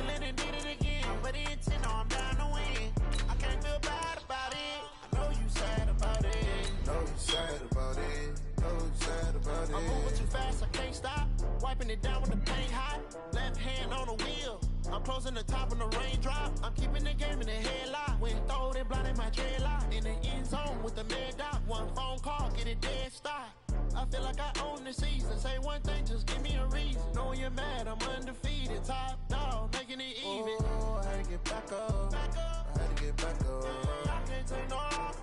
killing and did it again. But the intent, no, I'm down to win. I can't feel bad about it. I know you sad about it. Know you sad about it. Know you sad about it. I'm moving too fast, I can't stop. Wiping it down when the paint hot. Left hand on the wheel. I'm closing the top when the raindrop. I'm keeping the game in the headlock. When throwed and blinded my dreadlock. In the end zone with the mad dot. One phone call, get it dead stop. I feel like I own the season. Say one thing, just give me a reason. Knowing you're mad, I'm undefeated. Top dog, making it even. Oh, I had to get back up. Back up. I had to get back up. I can't take no off.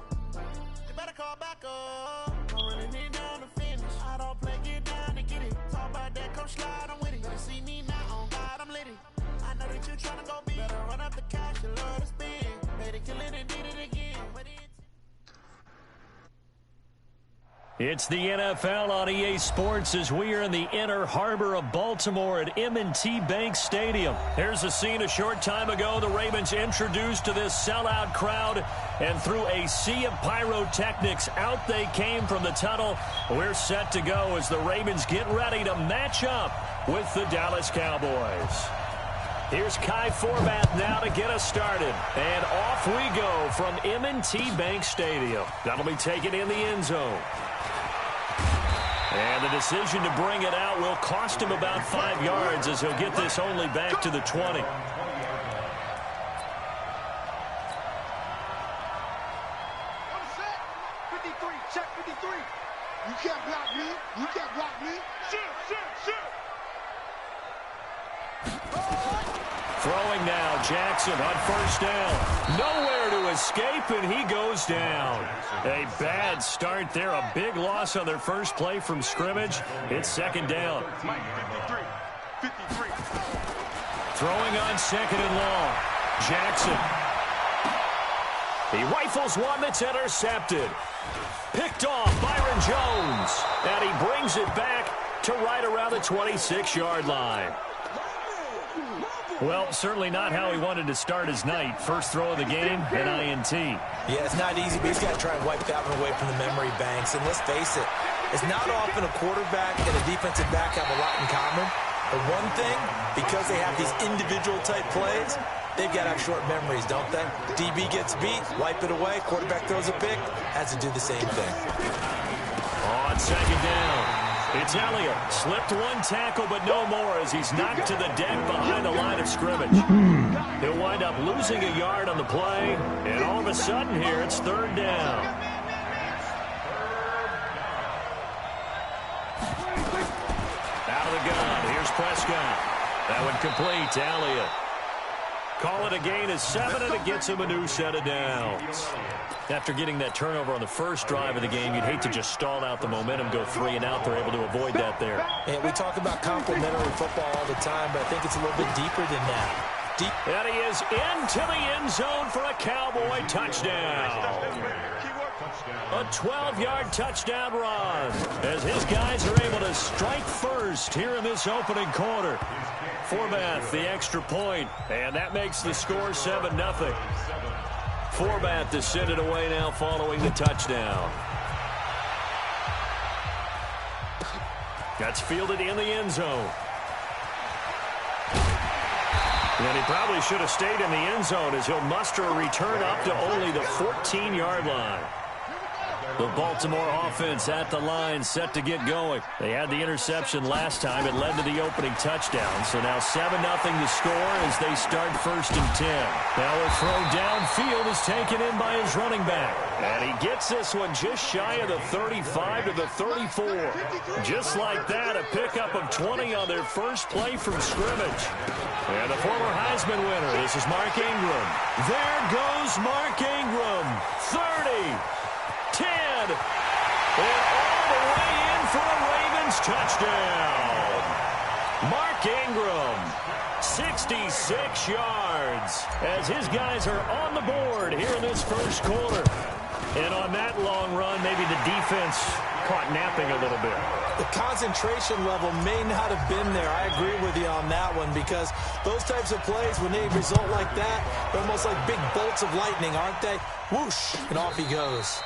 You better call back up. I'm running it down to finish. I don't play, get down to get it. Talk about that, come slide, I'm with it. You see me now, on God, I'm lit it. I know that you tryna go big. Better run up the cash, you love to spin. Better kill it and did it again. It's the NFL on EA Sports as we are in the inner harbor of Baltimore at M&T Bank Stadium. Here's a scene a short time ago. The Ravens introduced to this sellout crowd, and through a sea of pyrotechnics, out they came from the tunnel. We're set to go as the Ravens get ready to match up with the Dallas Cowboys. Here's Kai Forbath now to get us started. And off we go from M&T Bank Stadium. That'll be taken in the end zone. And the decision to bring it out will cost him about 5 yards as he'll get this only back to the 20. Check 53. You can't block me. You can't block me. Shoot. Throwing now, Jackson on first down. Nowhere to escape, and he goes down. A bad start there, a big loss on their first play from scrimmage. It's second down. 53. Throwing on second and long. Jackson. He rifles one that's intercepted. Picked off Byron Jones. And he brings it back to right around the 26-yard line. Well, certainly not how he wanted to start his night. First throw of the game, an INT. Yeah, it's not easy, but he's got to try and wipe that one away from the memory banks. And let's face it, it's not often a quarterback and a defensive back have a lot in common. But one thing, because they have these individual type plays, they've got to have short memories, don't they? DB gets beat, wipe it away, quarterback throws a pick, has to do the same thing. On second down. It's Elliott. Slipped one tackle, but no more as he's knocked to the deck behind the line of scrimmage. He'll wind up losing a yard on the play, and all of a sudden here, it's third down. Out of the gun, here's Prescott. That one complete to Elliott. Call it a gain of 7, and it gets him a new set of downs. After getting that turnover on the first drive of the game, you'd hate to just stall out the momentum, go 3 and out. They're able to avoid that there. And we talk about complementary football all the time, but I think it's a little bit deeper than that. And he is into the end zone for a Cowboy touchdown. A 12-yard touchdown run as his guys are able to strike first here in this opening quarter. Forbath, the extra point, and that makes the score 7-0. Forbath to send it away now following the touchdown. That's fielded in the end zone. And he probably should have stayed in the end zone as he'll muster a return up to only the 14-yard line. The Baltimore offense at the line, set to get going. They had the interception last time. It led to the opening touchdown. So now 7-0 the score as they start first and 10. Now a throw downfield is taken in by his running back. And he gets this one just shy of the 35 to the 34. Just like that, a pickup of 20 on their first play from scrimmage. And the former Heisman winner, this is Mark Ingram. There goes Mark Ingram. 30. 10, and all the way in for a Ravens touchdown. Mark Ingram, 66 yards, as his guys are on the board here in this first quarter. And on that long run, maybe the defense caught napping a little bit. The concentration level may not have been there. I agree with you on that one because those types of plays, when they result like that, they're almost like big bolts of lightning, aren't they? Whoosh, and off he goes.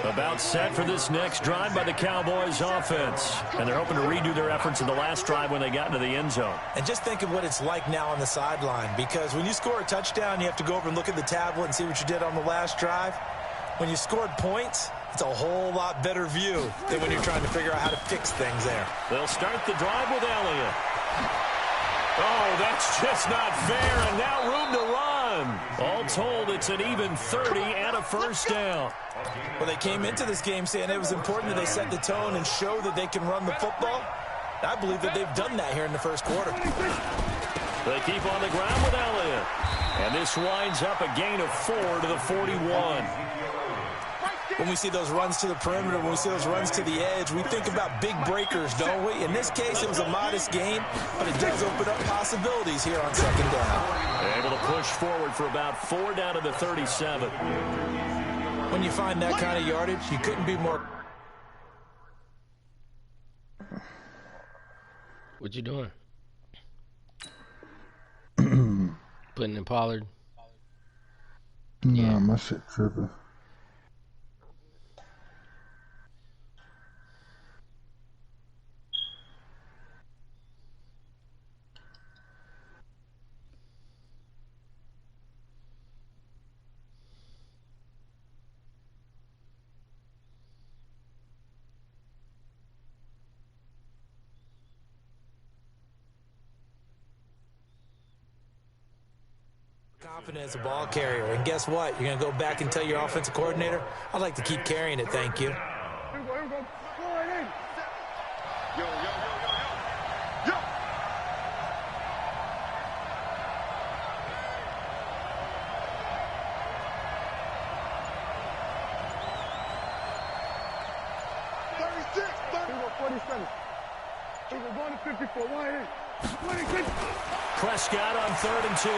About set for this next drive by the Cowboys offense. And they're hoping to redo their efforts in the last drive when they got into the end zone. And just think of what it's like now on the sideline, because when you score a touchdown, you have to go over and look at the tablet and see what you did on the last drive. When you scored points, it's a whole lot better view than when you're trying to figure out how to fix things there. They'll start the drive with Elliott. Oh, that's just not fair, and now room to run. All told, it's an even 30 and a first down. Well, they came into this game saying it was important that they set the tone and show that they can run the football. I believe that they've done that here in the first quarter. They keep on the ground with Elliott. And this winds up a gain of 4 to the 41. When we see those runs to the perimeter, when we see those runs to the edge, we think about big breakers, don't we? In this case, it was a modest gain, but it does open up possibilities here on second down. Able to push forward for about 4 down to the 37. When you find that kind of yardage, you couldn't be more... What you doing? Putting in Pollard? Nah, my shit tripping. Confident as a ball carrier, and guess what? You're going to go back and tell your offensive coordinator, I'd like to keep carrying it, thank you. Prescott on 3rd and 2.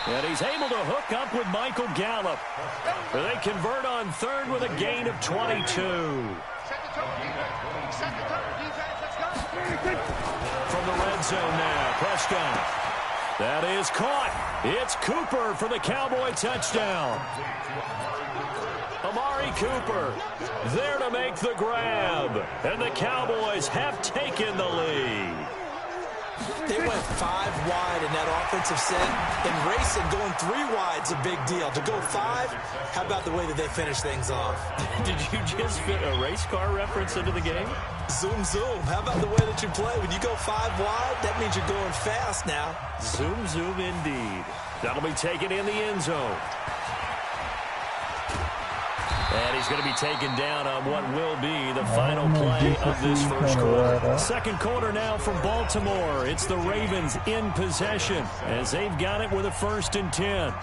And he's able to hook up with Michael Gallup. They convert on 3rd with a gain of 22. From the red zone now, Prescott. That is caught. It's Cooper for the Cowboy touchdown. Amari Cooper there to make the grab. And the Cowboys have taken the lead. They went 5 wide in that offensive set, and racing going 3 wide's a big deal. To go 5, how about the way that they finish things off? Did you just fit a race car reference into the game? Zoom, zoom. How about the way that you play? When you go 5 wide, that means you're going fast now. Zoom, zoom indeed. That'll be taken in the end zone. And he's going to be taken down on what will be the final play of this first quarter. Second quarter now from Baltimore. It's the Ravens in possession as they've got it with a 1st and 10.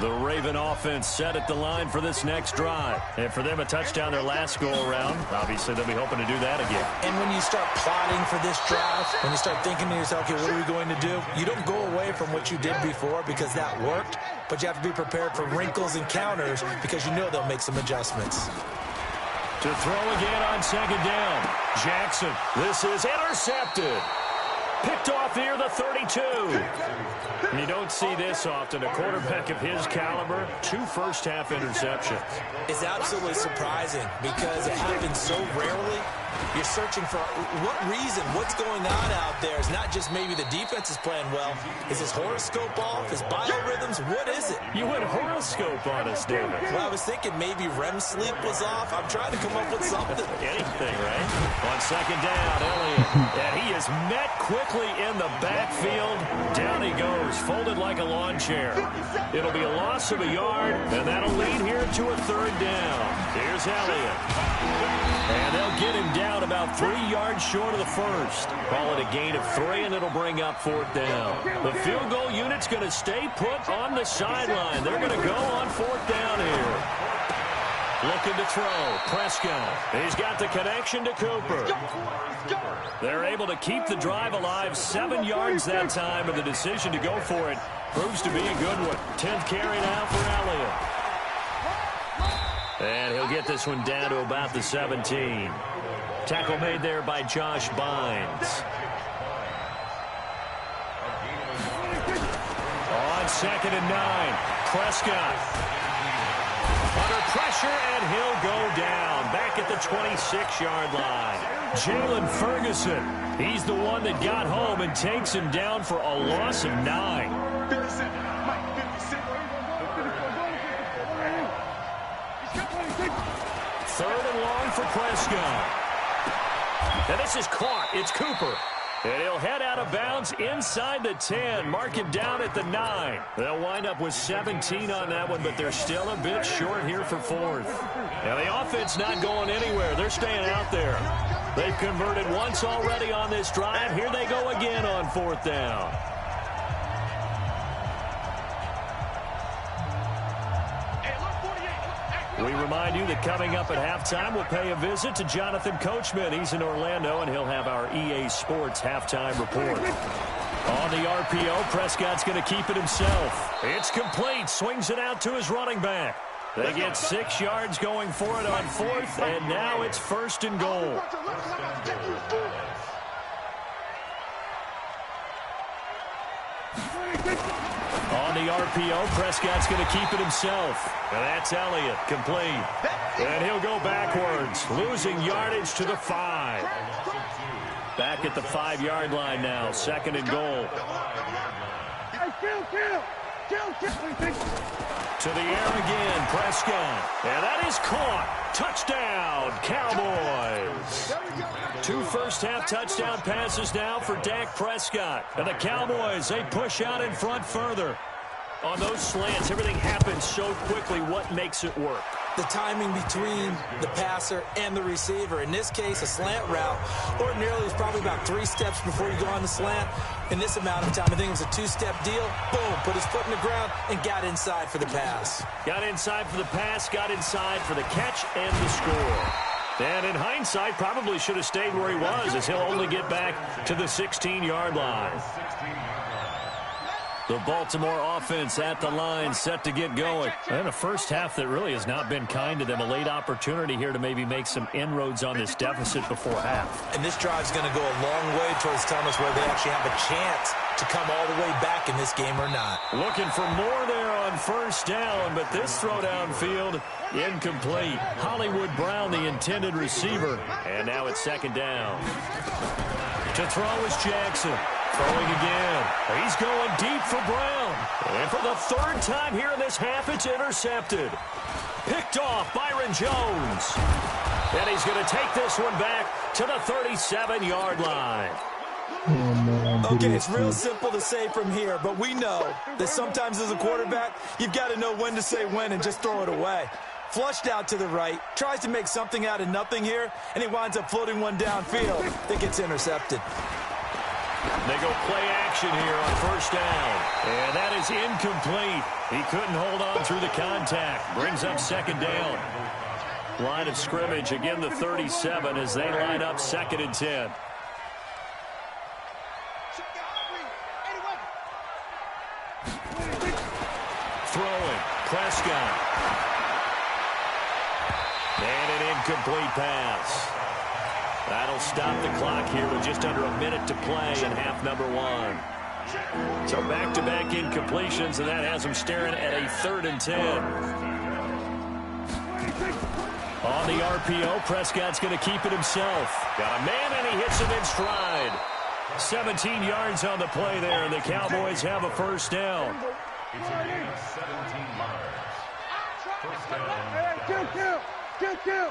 The Raven offense set at the line for this next drive. And for them, a touchdown their last go-around. Obviously, they'll be hoping to do that again. And when you start plotting for this drive, when you start thinking to yourself, okay, what are we going to do? You don't go away from what you did before because that worked, but you have to be prepared for wrinkles and counters because you know they'll make some adjustments. To throw again on 2nd down. Jackson, this is intercepted. Picked off near the 32. And you don't see this often. A quarterback of his caliber, 2 first-half interceptions. It's absolutely surprising because it happens so rarely. You're searching for what reason, what's going on out there. It's not just maybe the defense is playing well. Is his horoscope off? His biorhythms? What is it? You went horoscope on us, David. Well, I was thinking maybe REM sleep was off. I'm trying to come up with something. Anything, right? On 2nd down, Elliott. And he is met quickly in the backfield. Down he goes, folded like a lawn chair. It'll be a loss of a yard, and that'll lead here to a 3rd down. Here's Elliott. And they'll get him down about 3 yards short of the first. Call it a gain of 3, and it'll bring up 4th down. The field goal unit's going to stay put on the sideline. They're going to go on 4th down here. Looking to throw. Prescott. He's got the connection to Cooper. They're able to keep the drive alive 7 yards that time, and the decision to go for it proves to be a good one. 10th carry now for Elliott. And he'll get this one down to about the 17. Tackle made there by Josh Bynes. On 2nd and 9. Prescott under pressure, and he'll go down back at the 26-yard line. Jalen Ferguson, he's the one that got home and takes him down for a loss of 9. 3rd and long for Prescott. And this is caught. It's Cooper. And he'll head out of bounds inside the 10. Mark him down at the 9. They'll wind up with 17 on that one, but they're still a bit short here for 4th. Now, the offense not going anywhere. They're staying out there. They've converted once already on this drive. Here they go again on 4th down. We remind you that coming up at halftime, we'll pay a visit to Jonathan Coachman. He's in Orlando, and he'll have our EA Sports halftime report. On the RPO, Prescott's going to keep it himself. It's complete. Swings it out to his running back. They get 6 yards going for it on 4th, and now it's 1st and goal. On the RPO, Prescott's going to keep it himself. And that's Elliott, complete. And he'll go backwards, losing yardage to the 5. Back at the 5-yard line now, 2nd and goal. To the air again, Prescott. And that is caught. Touchdown, Cowboys. 2 first-half touchdown passes now for Dak Prescott. And the Cowboys, they push out in front further. On those slants, everything happens so quickly. What makes it work? The timing between the passer and the receiver. In this case, a slant route. Ordinarily, it's probably about 3 steps before you go on the slant. In this amount of time, I think it was a 2-step deal. Boom, put his foot in the ground and got inside for the pass. Got inside for the pass, got inside for the catch and the score. And in hindsight, probably should have stayed where he was, as he'll only get back to the 16-yard line. The Baltimore offense at the line, set to get going. And a first half that really has not been kind to them. A late opportunity here to maybe make some inroads on this deficit before half. And this drive's going to go a long way towards telling us whether they actually have a chance to come all the way back in this game or not. Looking for more there on 1st down, but this throw downfield, incomplete. Hollywood Brown, the intended receiver. And now it's 2nd down. To throw is Jackson. Throwing again. He's going deep for Brown. And for the 3rd time here in this half, it's intercepted. Picked off Byron Jones. And he's going to take this one back to the 37-yard line. Okay, it's real simple to say from here, but we know that sometimes as a quarterback, you've got to know when to say when and just throw it away. Flushed out to the right, tries to make something out of nothing here, and he winds up floating one downfield that gets intercepted. They go play action here on 1st down. And that is incomplete. He couldn't hold on through the contact. Brings up 2nd down. Line of scrimmage, again the 37 as they line up 2nd and 10. Throwing, Prescott. And an incomplete pass. That'll stop the clock here with just under a minute to play in half number 1. So back-to-back incompletions, and that has them staring at a 3rd and 10. On the RPO, Prescott's going to keep it himself. Got a man, and he hits him in stride. 17 yards on the play there, and the Cowboys have a 1st down. It's a gain of 17 yards. 1st down. Kill.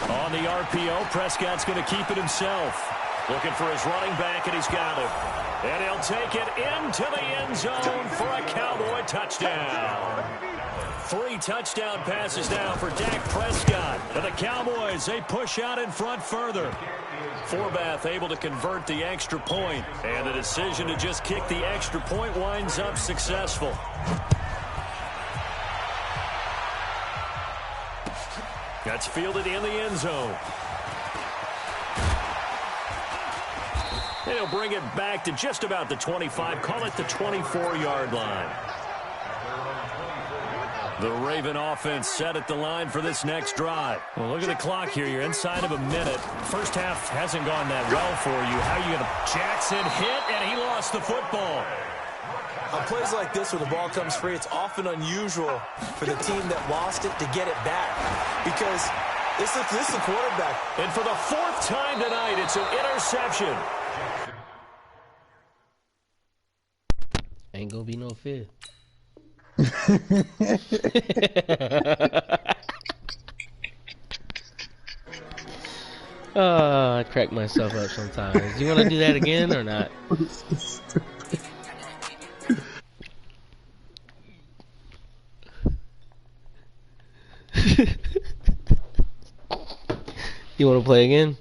On the RPO, Prescott's going to keep it himself. Looking for his running back, and he's got it. And he'll take it into the end zone for a Cowboy touchdown. 3 touchdown passes now for Dak Prescott. And the Cowboys, they push out in front further. Forbath able to convert the extra point. And the decision to just kick the extra point winds up successful. That's fielded in the end zone. And he'll bring it back to just about the 25. Call it the 24-yard line. The Raven offense set at the line for this next drive. Well, look at the clock here. You're inside of a minute. First half hasn't gone that well for you. How are you going to... Jackson hit, and he lost the football. On plays like this where the ball comes free, it's often unusual for the team that lost it to get it back because this is the quarterback. And for the fourth time tonight, it's an interception. Ain't gonna be no fifth. I crack myself up sometimes. You want to do that again or not? You want to play again?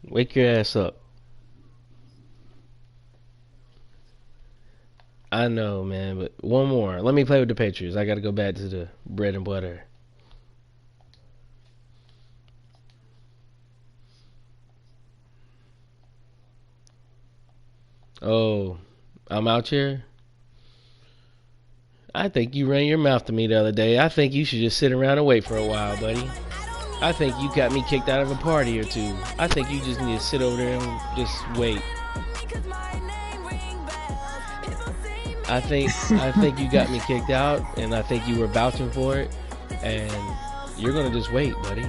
Wake your ass up. I know, man, but one more. Let me play with the Patriots. I got to go back to the bread and butter. Oh, I'm out here? I think you ran your mouth to me the other day. I think you should just sit around and wait for a while, buddy. I think you got me kicked out of a party or two. I think you just need to sit over there and just wait. I think you got me kicked out, and I think you were vouching for it, and you're gonna just wait, buddy.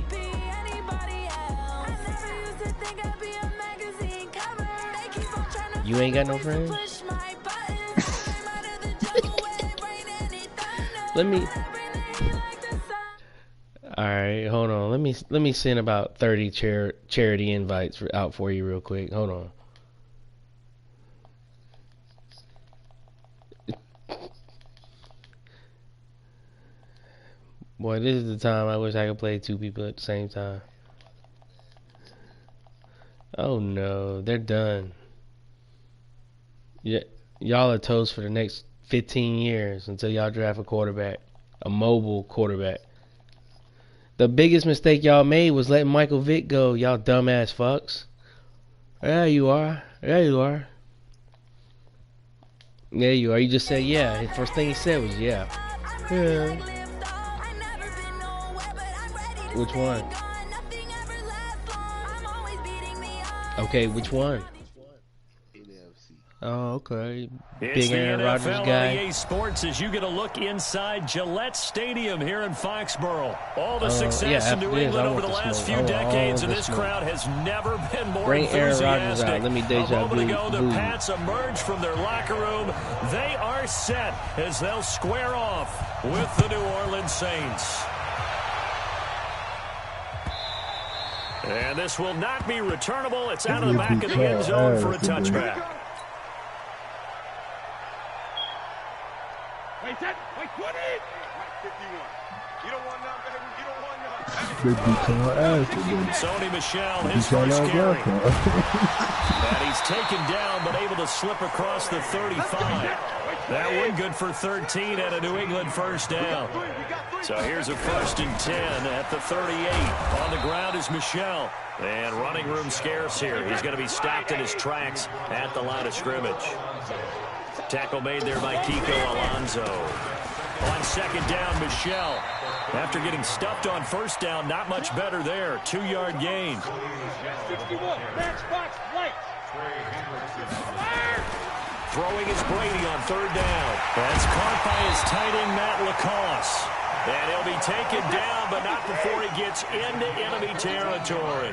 You ain't got no friends? Let me. All right, hold on. Let me send about 30 charity invites out for you real quick. Hold on. Boy, this is the time I wish I could play two people at the same time. Oh no, they're done. Yeah, y'all are toast for the next 15 years until y'all draft a quarterback, a mobile quarterback. The biggest mistake y'all made was letting Michael Vick go, y'all dumbass fucks. There you are. There you are. There you are. You just said yeah. The first thing he said was yeah. Yeah. Which one? Okay, which one? Oh, okay. It's Big Aaron Rodgers guy. EA Sports as you get a look inside Gillette Stadium here in Foxborough. All the success in New England over the last few decades, and this crowd has never been more enthusiastic. Let me deja a moment ago, the Pats emerged from their locker room. They are set as they'll square off with the New Orleans Saints. And this will not be returnable. It's out of the back of the end zone for a touchback. Wait, 20. 51. You don't want none, baby. You don't want none. Sony Michel, his first carry. And he's taken down, but able to slip across the 35. That one good for 13 and a New England first down. So here's a 1st and 10 at the 38. On the ground is Michel. And running room scarce here. He's going to be stopped in his tracks at the line of scrimmage. Tackle made there by Kiko Alonso. On 2nd down, Michel. After getting stuffed on 1st down, not much better there. 2-yard gain. 61. Matchbox right. Throwing is Brady on 3rd down. That's caught by his tight end, Matt Lacoste. And he'll be taken down, but not before he gets into enemy territory.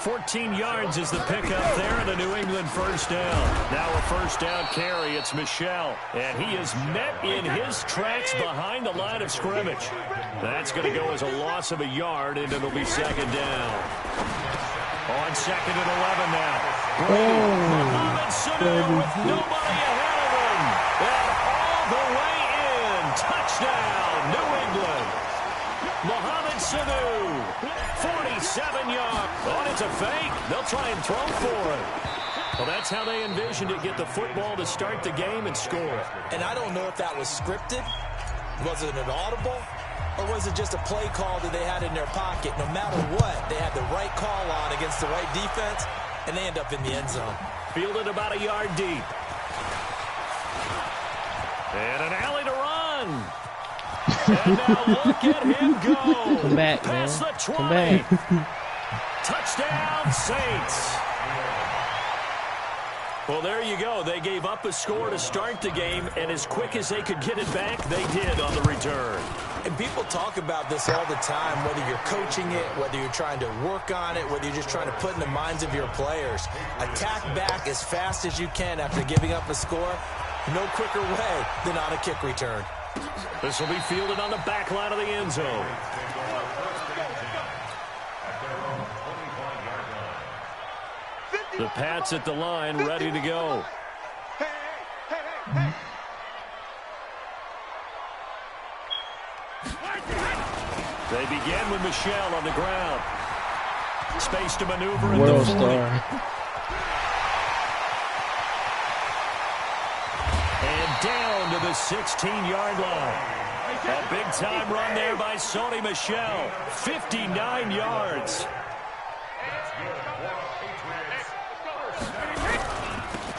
14 yards is the pickup there, and a New England first down. Now a 1st down carry. It's Michel, and he is met in his tracks behind the line of scrimmage. That's going to go as a loss of a yard, and it'll be 2nd down. On 2nd and 11 now. Mohamed Sanu with nobody ahead of him. And all the way in. Touchdown, New England. Mohamed Sanu, 47 yards. Oh, it's a fake. They'll try and throw for it. Well, that's how they envisioned it. Get the football to start the game and score. And I don't know if that was scripted. Was it an audible? Or was it just a play call that they had in their pocket? No matter what, they had the right call on against the right defense, and they end up in the end zone. Fielded about a yard deep. And an alley to run. And now look at him go. Come back, past man. the 20. Come back. Touchdown, Saints. Well, there you go. They gave up a score to start the game, and as quick as they could get it back, they did on the return. And people talk about this all the time, whether you're coaching it, whether you're trying to work on it, whether you're just trying to put in the minds of your players. Attack back as fast as you can after giving up a score. No quicker way than on a kick return. This will be fielded on the back line of the end zone. The Pats at the line, ready to go. They begin with Michelle on the ground. Space to maneuver in World the 40. star. And down to the 16-yard line. A big-time run there by Sony Michel. 59 yards.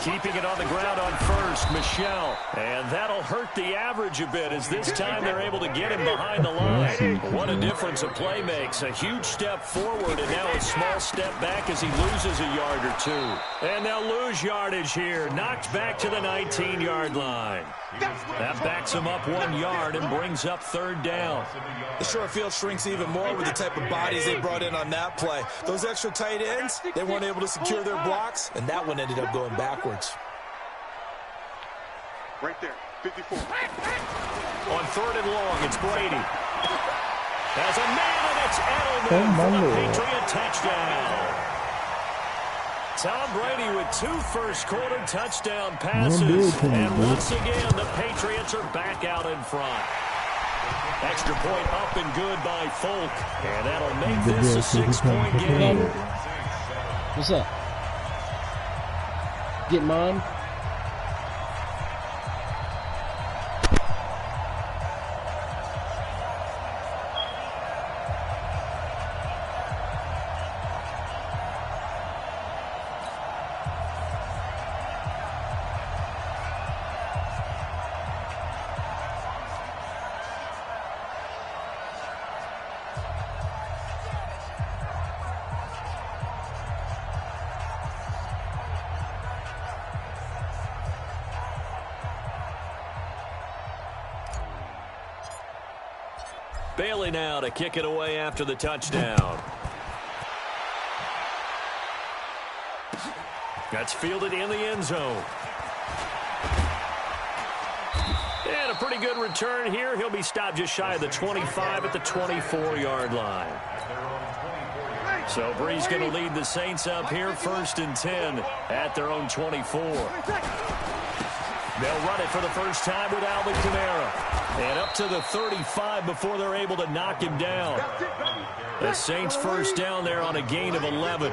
Keeping it on the ground on first, Michel. And that'll hurt the average a bit as this time they're able to get him behind the line. What a difference a play makes. A huge step forward and now a small step back as he loses a yard or two. And they'll lose yardage here. Knocked back to the 19-yard line. That backs him up 1 yard and brings up third down. The short field shrinks even more with the type of bodies they brought in on that play. Those extra tight ends, they weren't able to secure their blocks, and that one ended up going backwards. Right there, 54. On third and long, it's Brady. Has a man, and it's Edelman for the Patriot touchdown. Tom Brady with 2 first-quarter touchdown passes. And once again, the Patriots are back out in front. Extra point up and good by Folk. And that'll make this a 6-point game. What's up? Get mom? Bailey now to kick it away after the touchdown. That's fielded in the end zone. And a pretty good return here. He'll be stopped just shy of the 25 at the 24-yard line. So Bree's going to lead the Saints up here 1st and 10 at their own 24. They'll run it for the first time with Alvin Kamara. And up to the 35 before they're able to knock him down. The Saints first down there on a gain of 11.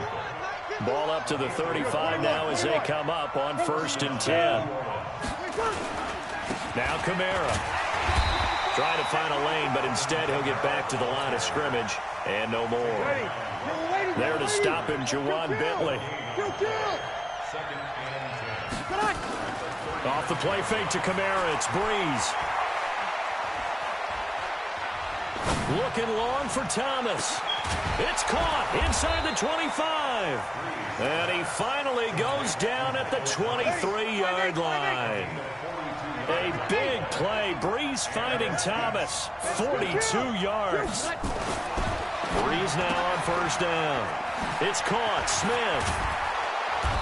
Ball up to the 35 now as they come up on 1st and 10. Now Kamara. Trying to find a lane, but instead he'll get back to the line of scrimmage. And no more. There to stop him, Juwan Bentley. Off the play fake to Kamara, it's Breeze. Looking long for Thomas. It's caught inside the 25. And he finally goes down at the 23-yard line. A big play. Breeze finding Thomas. 42 yards. Breeze now on first down. It's caught. Smith.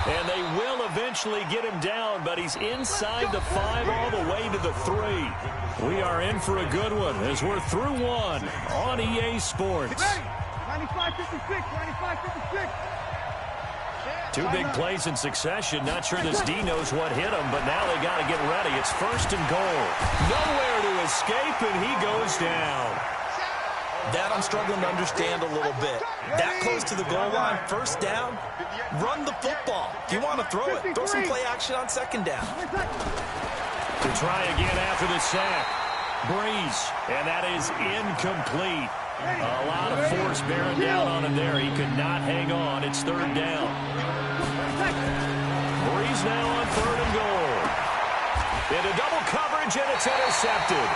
And they will eventually get him down, but he's inside the 5 all the way to the 3. We are in for a good one as we're through one on EA Sports. 95-56, 95-56. 2 big plays in succession. Not sure this D knows what hit him, but now they got to get ready. It's 1st and goal. Nowhere to escape, and he goes down. That I'm struggling to understand a little bit. That close to the goal line, first down, run the football. If you want to throw it, throw some play action on second down. To try again after the sack. Breeze, and that is incomplete. A lot of force bearing down on him there. He could not hang on. It's 3rd down. Breeze now on 3rd and goal. Into double coverage, and it's intercepted.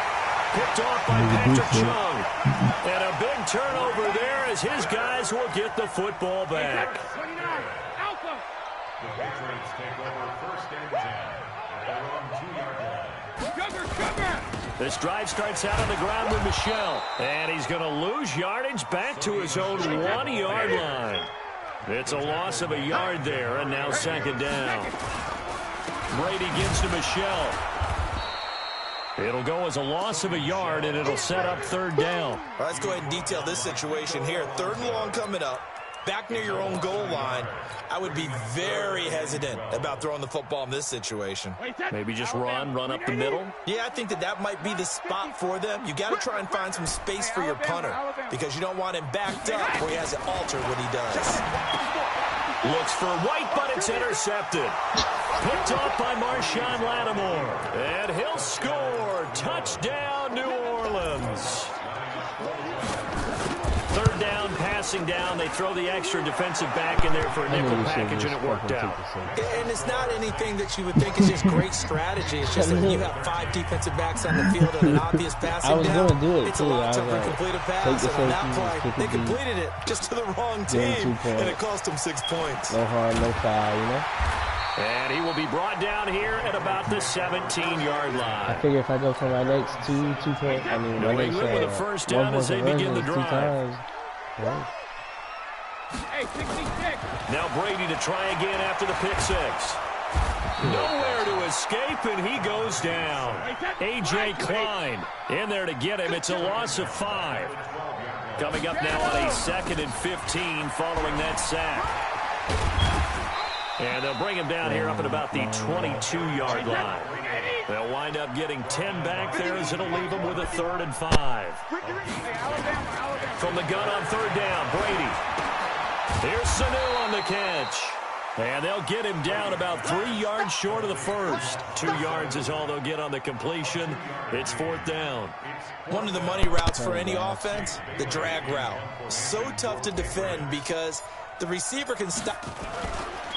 Picked off by Patrick Chung. And a big turnover there as his guys will get the football back. The Patriots take over first and 10 at their own 2-yard line. This drive starts out on the ground with Michel. And he's going to lose yardage back to his own 1-yard line. It's a loss of a yard there, and now second down. Brady gives to Michel. It'll go as a loss of a yard, and it'll set up third down. Well, let's go ahead and detail this situation here. 3rd and long coming up. Back near your own goal line. I would be very hesitant about throwing the football in this situation. Maybe just run up the middle. Yeah, I think that might be the spot for them. You got to try and find some space for your punter because you don't want him backed up where he has it altered what he does. Looks for White, but it's intercepted. Picked off by Marshawn Lattimore. And he'll score. Touchdown, New Orleans. 3rd down, passing down. They throw the extra defensive back in there for a nickel package, and it worked out. And it's not anything that you would think is just great strategy. It's just that when you have 5 defensive backs on the field and an obvious passing down, it's a lot tougher to complete a pass. And on that play, they completed it just to the wrong team, and it cost them 6 points. No harm, no foul, you know? And he will be brought down here at about the 17-yard line. I figure if I go for my next two point, I mean, New England with a first down as they begin the drive. Right. Now Brady to try again after the pick 6. Nowhere to escape, and he goes down. A.J. Klein in there to get him. It's a loss of 5. Coming up now on a 2nd and 15 following that sack. And they'll bring him down here up at about the 22-yard line. They'll wind up getting 10 back there as it'll leave them with a 3rd and 5. From the gun on 3rd down, Brady. Here's Sanu on the catch. And they'll get him down about 3 yards short of the first. 2 yards is all they'll get on the completion. It's 4th down. One of the money routes for any offense, the drag route. So tough to defend because the receiver can stop.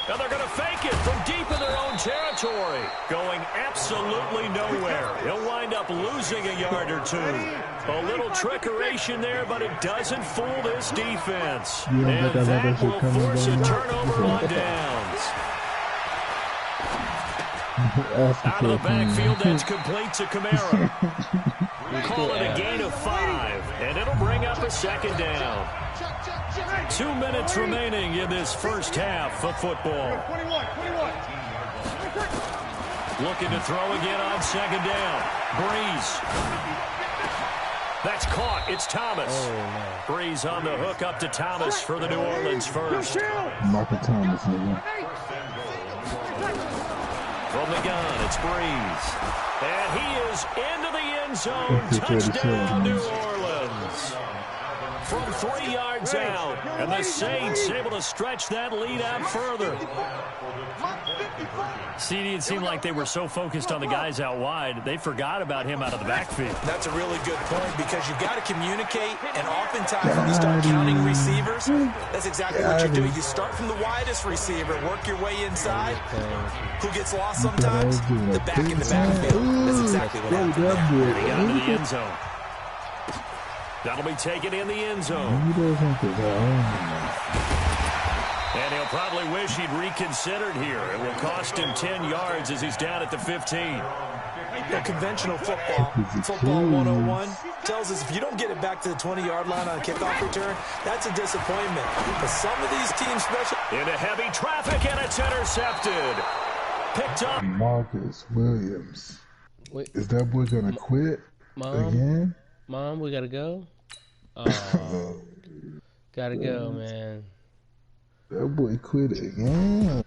And they're going to fake it from deep in their own territory. Going absolutely nowhere. He'll wind up losing a yard or 2. A little trickeration there, but it doesn't fool this defense. And that will force a turnover on downs. Out of the backfield, that's complete to Kamara. Call it a gain of 5, and it'll bring up a 2nd down. 2 minutes remaining in this first half of football. Looking to throw again on 2nd down. Breeze. That's caught. It's Thomas. Breeze on the hook up to Thomas for the New Orleans first. Michael Thomas, From the gun, it's Breeze. And he is into the end zone. Touchdown, New Orleans. From 3 yards out. And the Saints able to stretch that lead out further. CD, it seemed like they were so focused on the guys out wide, they forgot about him out of the backfield. That's a really good point because you've got to communicate, and oftentimes when you start counting receivers, that's exactly what you do. You start from the widest receiver, work your way inside. Who gets lost sometimes? The back in the backfield. That's exactly what happened. He got into the end zone. That'll be taken in the end zone. And he'll probably wish he'd reconsidered here. It will cost him 10 yards as he's down at the 15. The conventional football 101, tells us if you don't get it back to the 20-yard line on a kickoff return, that's a disappointment. But some of these teams special. Into heavy traffic, and it's intercepted. Picked up. Marcus Williams. Wait. Is that boy going to quit again? Mom, we got to go? Oh, got to go, man. That boy quit again.